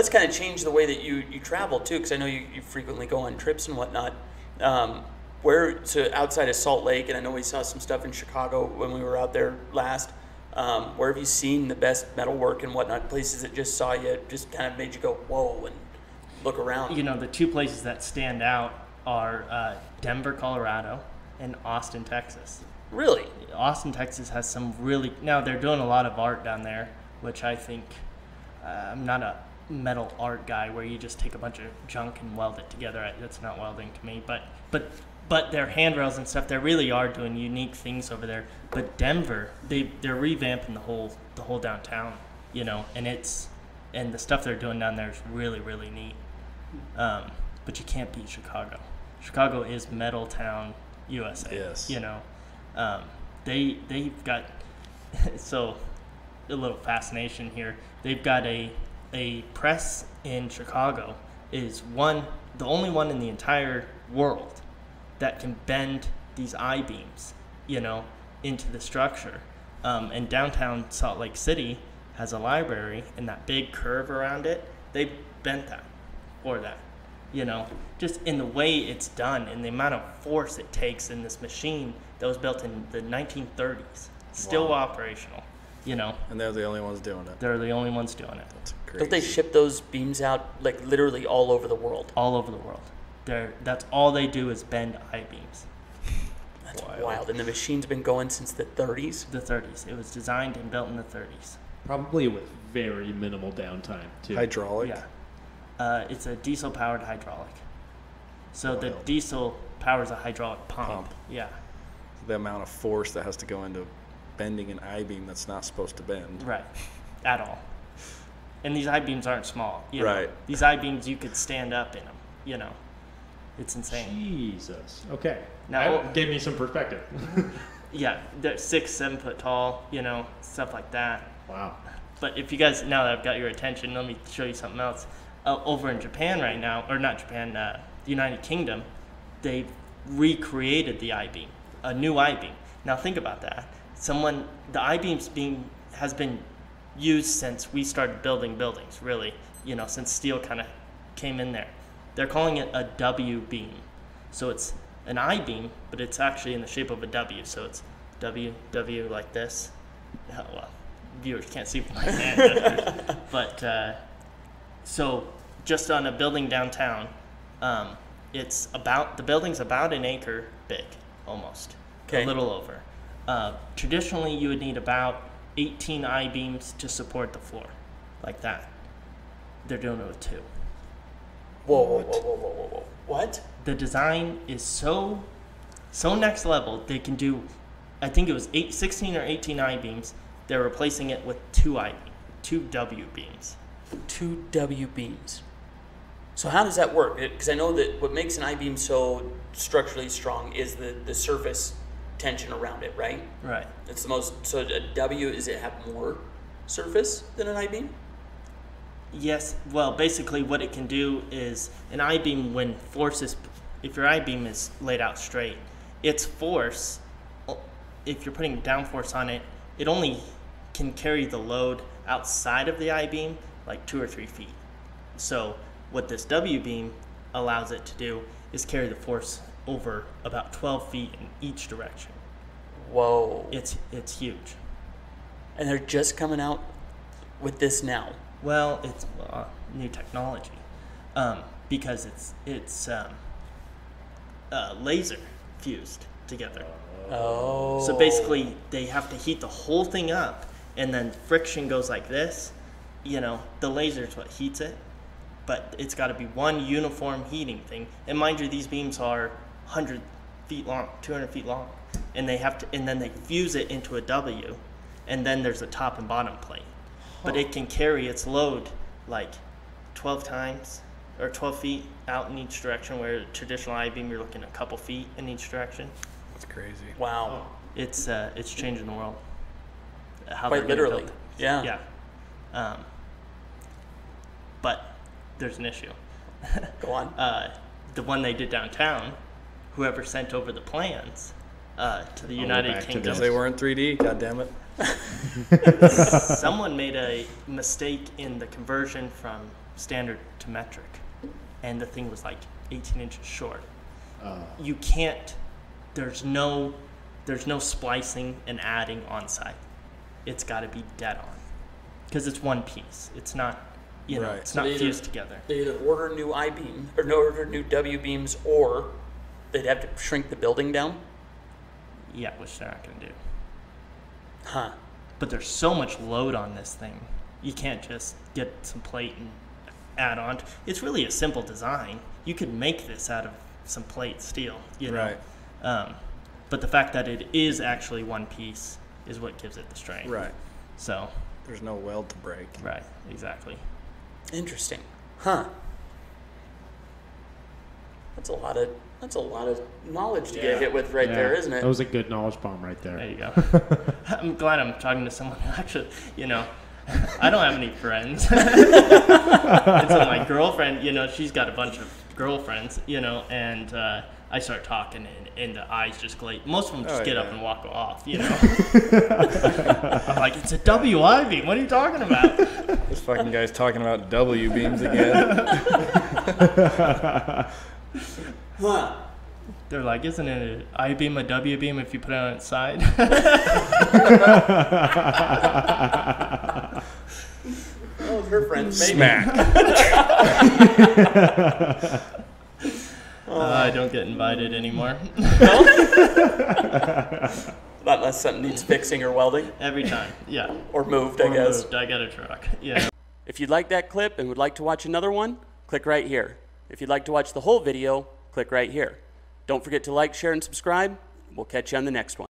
that's kind of changed the way that you travel too, because I know you frequently go on trips and whatnot. So outside of Salt Lake, and I know we saw some stuff in Chicago when we were out there last. Where have you seen the best metalwork and whatnot? Places that just saw you, just kind of made you go, whoa, and look around. The two places that stand out are Denver, Colorado, and Austin, Texas. Really? Austin, Texas has some now they're doing a lot of art down there, which I think, I'm not a metal art guy where you just take a bunch of junk and weld it together. That's not welding to me, but their handrails and stuff, they really are doing unique things over there. But Denver, they're revamping the whole downtown, and the stuff they're doing down there is really, really neat. But you can't beat Chicago. Chicago is Metal Town, USA. Yes. They've got so a little fascination here. They've got a press in Chicago is the only one in the entire world that can bend these I-beams, into the structure. And downtown Salt Lake City has a library, and that big curve around it, they bent that for that. Just in the way it's done and the amount of force it takes in this machine that was built in the 1930s, still operational, And they're the only ones doing it. They're the only ones doing it. That's crazy. Don't they ship those beams out, like, literally all over the world? All over the world. That's all they do is bend I-beams. That's wild. And the machine's been going since the 30s? The 30s. It was designed and built in the 30s. Probably with very minimal downtime, too. Hydraulic? Yeah. It's a diesel-powered hydraulic. So the diesel powers a hydraulic pump. Yeah. The amount of force that has to go into bending an I-beam that's not supposed to bend. Right. At all. And these I-beams aren't small. Right. These I-beams, you could stand up in them, It's insane. Jesus. Okay. Now, That gave me some perspective. Yeah, they're 6-7 foot tall, stuff like that. Wow. But if you guys, now that I've got your attention, let me show you something else. Over in Japan right now, or not Japan, the United Kingdom, they've recreated the I-beam, a new I-beam. Now think about that. The I-beams has been used since we started building buildings, really, since steel kind of came in there. They're calling it a W-beam. So it's an I-beam, but it's actually in the shape of a W. So it's W, W like this. Well, viewers can't see my hand. But so just on a building downtown, the building's about an acre big, almost. Okay. A little over. Traditionally, you would need about 18 I-beams to support the floor, like that. They're doing it with 2. Whoa. What? The design is so next level. They can do, I think it was 16 or 18 I-beams. They're replacing it with 2 W-beams. 2 W-beams. So how does that work? Because I know that what makes an I-beam so structurally strong is the surface tension around it, right? Right. It's the most. So a W, does it have more surface than an I-beam? Yes. Well, basically what it can do is an I-beam, if your I-beam is laid out straight, its force, if you're putting down force on it, it only can carry the load outside of the I-beam like 2 or 3 feet. So what this W-beam allows it to do is carry the force over about 12 feet in each direction. Whoa. It's huge. And they're just coming out with this now. Well, it's new technology because it's laser fused together. Oh. So basically, they have to heat the whole thing up, and then friction goes like this. The laser is what heats it, but it's got to be one uniform heating thing. And mind you, these beams are 100 feet long, 200 feet long, and then they fuse it into a W, and then there's a top and bottom plate. But it can carry its load like 12 times or 12 feet out in each direction, where a traditional I-beam you're looking a couple feet in each direction. That's crazy. Wow. It's changing the world. How Quite they're gonna literally. build it. Yeah. Yeah. But there's an issue. Go on. The one they did downtown, whoever sent over the plans to the United Kingdom. Because they weren't 3D, God damn it. Someone made a mistake in the conversion from standard to metric, and the thing was like 18 inches short. You can't. There's no splicing and adding on site. It's got to be dead on, because it's one piece. It's not, you know, Right. it's So not they fused together. They either order new I-beam or no order new W-beams, or they'd have to shrink the building down. Yeah, which they're not going to do. Huh. But there's so much load on this thing. You can't just get some plate and add on. It's really a simple design. You could make this out of some plate steel, you know. Right. But the fact that it is actually one piece is what gives it the strength. Right. So, There's no weld to break. right, exactly. Interesting. Huh. That's a lot of knowledge to get hit with right there, isn't it? That was a good knowledge bomb right there. There you go. I'm glad I'm talking to someone who actually, you know, I don't have any friends. And so my girlfriend, you know, she's got a bunch of girlfriends, you know, and I start talking and the eyes just glaze. Most of them just get up and walk off, you know. I'm like, it's a WI-beam. What are you talking about? This fucking guy's talking about W beams again. Huh. They're like, isn't it an I-beam a W-beam if you put it on its side? Oh, her friends, maybe. Smack. I don't get invited anymore. Not unless something needs fixing or welding. Every time, yeah. Or moved, I guess. Moved. I got a truck, yeah. If you'd like that clip and would like to watch another one, click right here. If you'd like to watch the whole video, click right here. Don't forget to like, share, and subscribe. We'll catch you on the next one.